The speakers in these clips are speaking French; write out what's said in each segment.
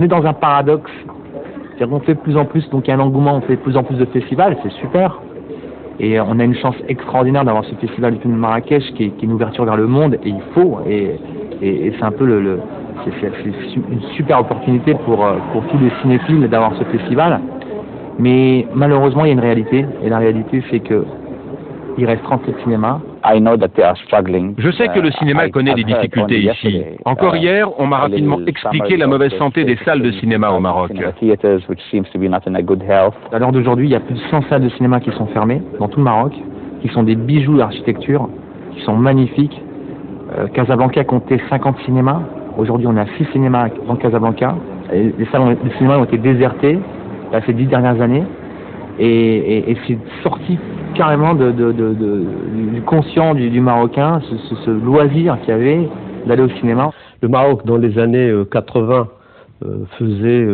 On est dans un paradoxe, c'est-à-dire qu'on fait de plus en plus, donc il y a un engouement, on fait de plus en plus de festivals, c'est super. Et on a une chance extraordinaire d'avoir ce festival du film de Marrakech qui est une ouverture vers le monde, et il faut, et c'est un peu c'est une super opportunité pour tous les cinéphiles d'avoir ce festival. Mais malheureusement, il y a une réalité, et la réalité c'est que il reste 37 cinémas. Je sais que le cinéma connaît des difficultés ici. Encore hier, on m'a rapidement expliqué la mauvaise santé des salles de cinéma au Maroc. À l'heure d'aujourd'hui, il y a plus de 100 salles de cinéma qui sont fermées dans tout le Maroc, qui sont des bijoux d'architecture, qui sont magnifiques. Casablanca comptait 50 cinémas. Aujourd'hui, on a 6 cinémas dans Casablanca. Les salles de cinéma ont été désertées ces 10 dernières années. Et c'est sorti carrément du conscient du Marocain, ce loisir qu'il y avait d'aller au cinéma. Le Maroc, dans les années 80, faisait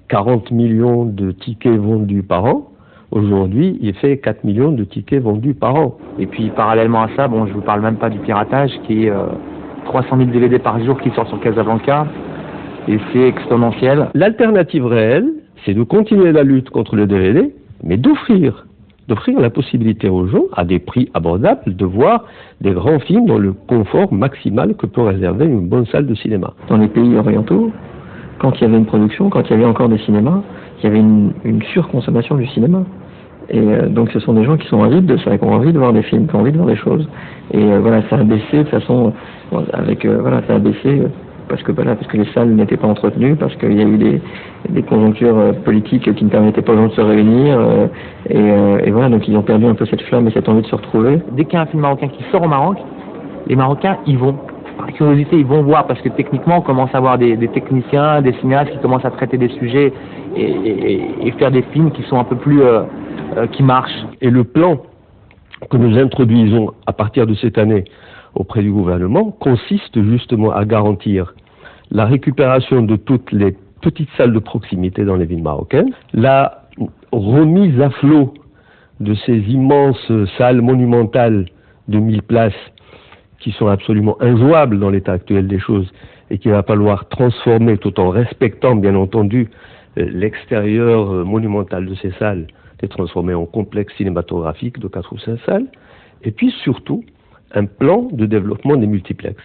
40 millions de tickets vendus par an. Aujourd'hui, il fait 4 millions de tickets vendus par an. Et puis, parallèlement à ça, bon, je vous parle même pas du piratage, qui est 300 000 DVD par jour qui sortent sur Casablanca, et c'est exponentiel. L'alternative réelle, c'est de continuer la lutte contre le DVD, mais d'offrir la possibilité aux gens, à des prix abordables, de voir des grands films dans le confort maximal que peut réserver une bonne salle de cinéma. Dans les pays orientaux, quand il y avait une production, quand il y avait encore des cinémas, il y avait une surconsommation du cinéma. Et donc ce sont des gens qui sont avides de ça, qui ont envie de voir des films, qui ont envie de voir des choses. Et voilà, ça a baissé de façon, ça a baissé parce que les salles n'étaient pas entretenues, parce qu'il y a eu des conjonctures politiques qui ne permettaient pas aux gens de se réunir, et voilà, donc ils ont perdu un peu cette flamme et cette envie de se retrouver. Dès qu'il y a un film marocain qui sort au Maroc, les Marocains y vont. Par curiosité, ils vont voir, parce que techniquement, on commence à avoir des techniciens, des cinéastes qui commencent à traiter des sujets et faire des films qui sont un peu plus... qui marchent. Et le plan que nous introduisons à partir de cette année auprès du gouvernement consiste justement à garantir la récupération de toutes les petites salles de proximité dans les villes marocaines, la remise à flot de ces immenses salles monumentales de 1000 places qui sont absolument injouables dans l'état actuel des choses et qu'il va falloir transformer tout en respectant bien entendu l'extérieur monumental de ces salles, les transformer en complexe cinématographique de 4 ou 5 salles, et puis surtout un plan de développement des multiplexes.